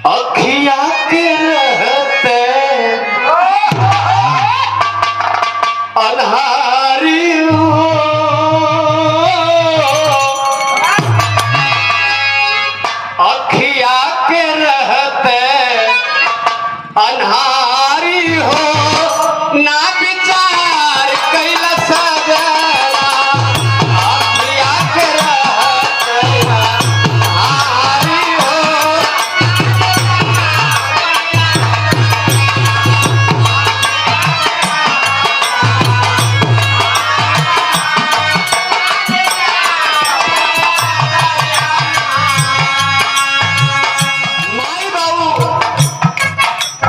अखिया के रहते अन्हारी हो, अखिया के रहते अन्हारी हो, ना विचार कैला सजना, अखिया के रहते अन्हारी हो। माई बाबू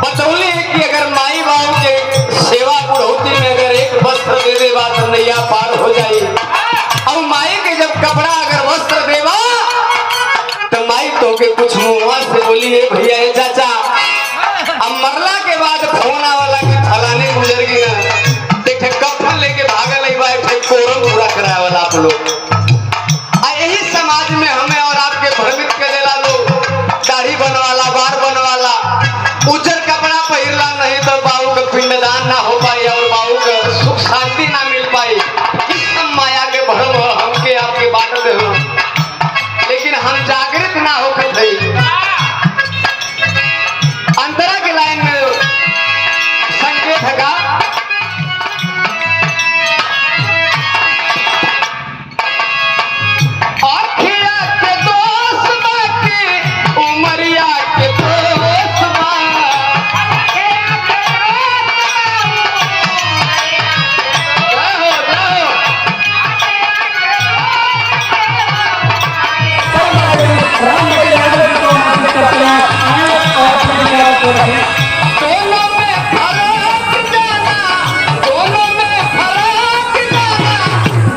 बतौले कि अगर माई बाबू के सेवा बुढ़ौती में अगर एक वस्त्र दे दे बात नैया पार हो जाए। अब माई के जब कपड़ा अगर वस्त्र देवा तो माई तो के कुछ मुंह से बोली है भैया है चाचा, अब मरला के बाद फोन आवला कि फलाने गुजर गया, देखे कफन लेके भागल है भाई कोरम पूरा कराए वाला आप लोग। यही समाज में हमें और आपके भ्रमित कर देला लोग, दाढ़ी बनवाला बार बनवाला उज्जर कपड़ा पहिरला नहीं तो बाबू का पिंडदान ना हो पाई और बाबू का सुख शांति ना मिल पाई। किस सब माया के भ्रम हो हमके आपके बांट दे हो, लेकिन हम जागृत ना होकर थे। अंतरा के लाइन में संकेत है का अखिया के दोस्त बाकी उमरिया के दोस्त बा, जाओ जाओ दोनों में फर्क जाना, दोनों में फर्क जाना,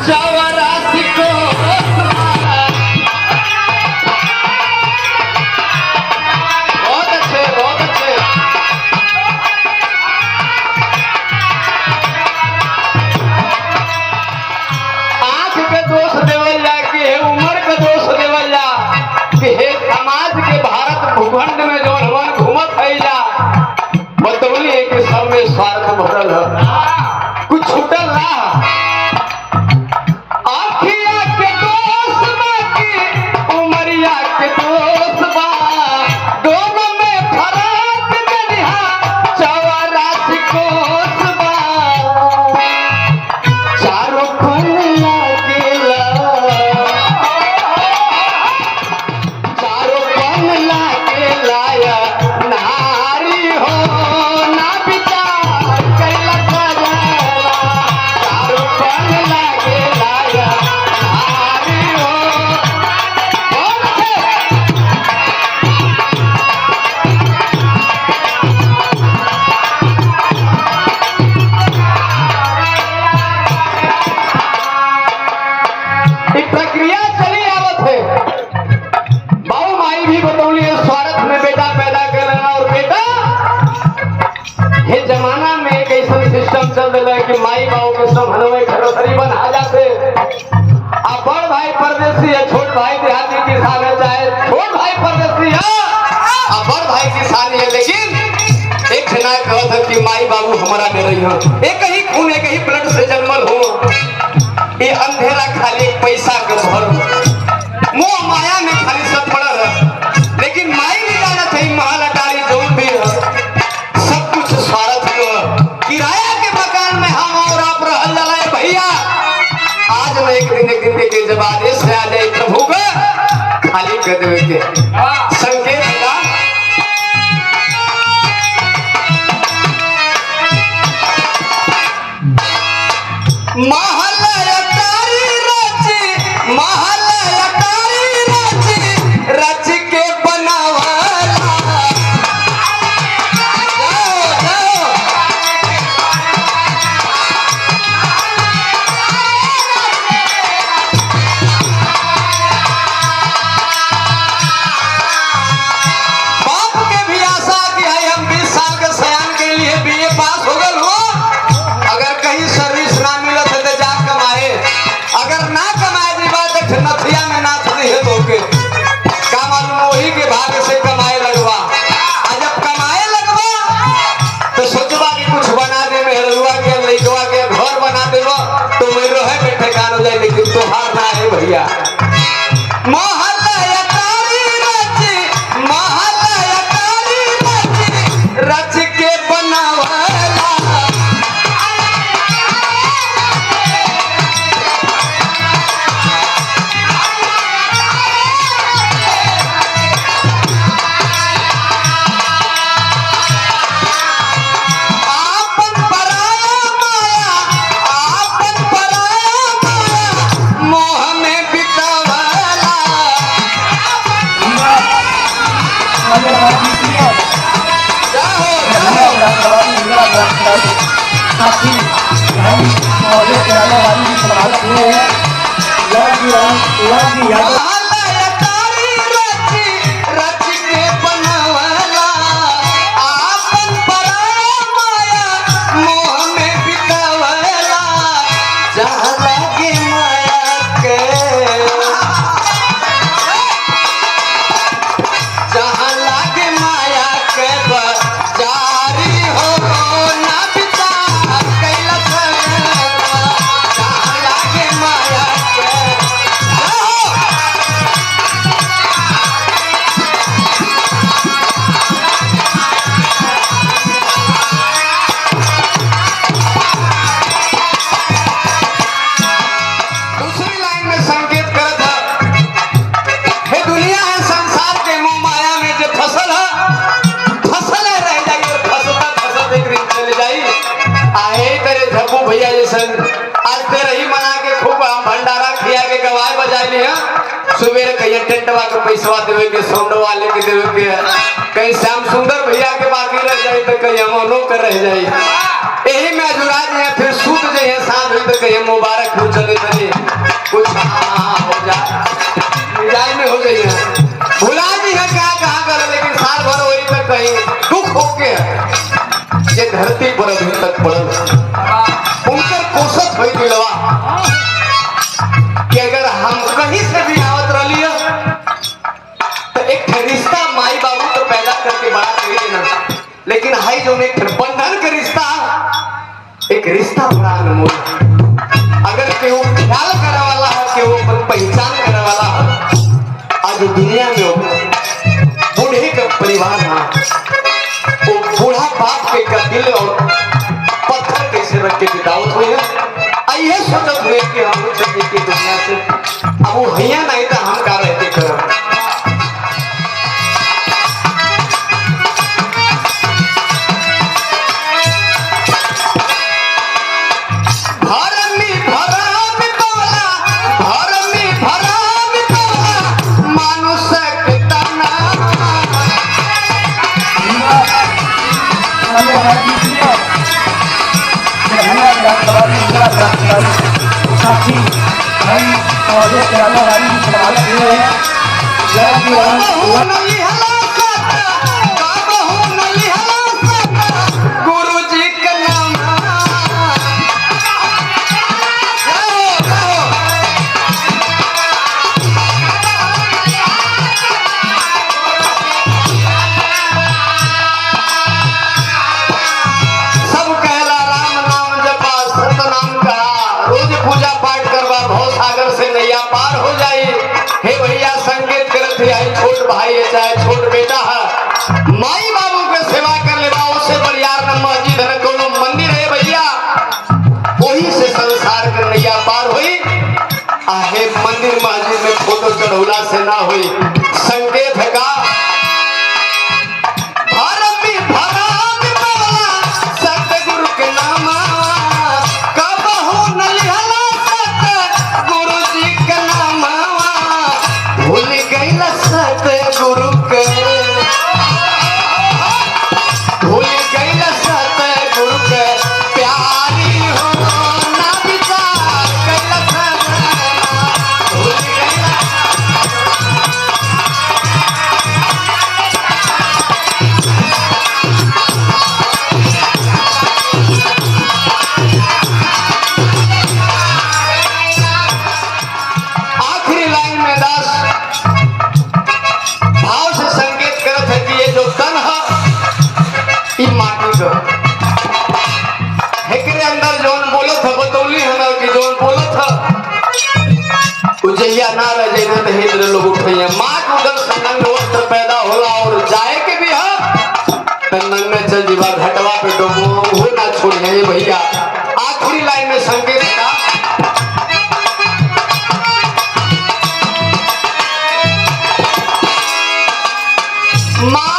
चौरासी को बहुत अच्छे बहुत अच्छे। आंख के दोष देवल जा कि हे उम्र के दोष देवल जा कि हे समाज के भारत भूखंड में जो हवन घूमत है जा बतौली है कि सब में स्वार्थ भरल है, कुछ छूटल ना। अखिया के दोस्त बाकी उमरिया के दोस्त बा, दोनों में फर्क जनिहा चौरासी कोस बा, चारों फल लागेला, चारों फल लागेला या नारी हो, ना विचार कैला सजना, चारों फल लागेला या नारी हो। बहुत अच्छे। एक प्रक्रिया चली आवत है, बाबू माई भी बतौली है स्वार्थ में बेटा पैदा कर लेना, और बेटा ये जमाना में एक ऐसा सिस्टम चल रहा है कि माई बाबू के सब हनवे घरोसरी बना जाते। अब बड़ भाई परदेसी है, छोट भाई देहाती किसान है, चाहे छोट भाई परदेसी है अब बड़ भाई किसान है, लेकिन एक जना कहत है कि माई बाबू हमारा में रही हो, एक ही खून एक ही ब्लड से जन्मल हो। ये अंधेरा खाली एक पैसा के भर मोह माया में खाली सब पड़ल है, लेकिन माई भी जाना चाहिए महल अटारी जो भी है सब कुछ स्वार्थ को किराया के मकान में हम और आप रहल जाला है भैया। आज न एक दिन के जब आदेश से आ जाए प्रभु का खाली कर देवे के संकेत का महल अटारी रच महल अटारी रच रच के बनावाला, जाओ जाओ साथी भाई और एक रहने वाली प्रभात हुए हैं लव यादव भैया जैसन आज तेरे ही मना के खूब भंडारा खिया के गवाए बजाइले हैं सुबह कहीं टेंटवा के पैसा देवे के साउंड वाले के देवे के कहीं श्याम सुंदर भैया के बाकी रह जाए तो कहीं अमनो कर रह जाए यही में अजुरा जाए फिर सूत जाए साथ हुई तो कहीं मुबारक हो चले चले कुछ हो जाए मिजाज में हो गई है भुला जी है क्या कहाँ कर लेकिन साल भर वही तक कहीं दुख होके ये धरती पर अभी तक पड़ल उनकर कोशिश हुई दिलवा कि अगर हम कहीं से भी आवत रही तो एक रिश्ता माई बाबू तो पैदा करके बड़ा करिए ना लेकिन हाई जो एक बंधन का रिश्ता एक रिश्ता बड़ा अनमोल अगर केहू ख्याल करे वाला है केहू पहचान करे वाला है आज दुनिया में बूढ़े का परिवार है वो बूढ़ा बाप के का दिल और पत्थर कैसे रख के बितावत हुए हैं आइए सोचत हुए कि हम चलने की दुनिया से अब वो भैया नहीं तो हम का रहते कर साथी भाई और एक रहने वाली प्रभात हुए हैं गुरु जी का नाम सब कहला राम नाम जपा सत नाम का रोज पूजा पाठ करवा भव सागर से नैया पार हो जाई हे भैया संकेत करत है आई छोट भाई है चाहे छोट बेटा है माई बाबू के सेवा कर ले उससे बड़ियार न मस्जिद न कोनो मंदिर है भैया वही से संसार कर नैया पार हुई आहे मंदिर मस्जिद में फोटो चढ़ौला से ना हुई संकेत है का ना रह जाए तो हिंद्र लोग उठे माँ के उधर से नंग वस्त्र पैदा होला और जाए के भी है तो नंगे चल जीवा घटवा पे डोबो वो ना छोड़िए ये भैया आखिरी लाइन में संकेत का माँ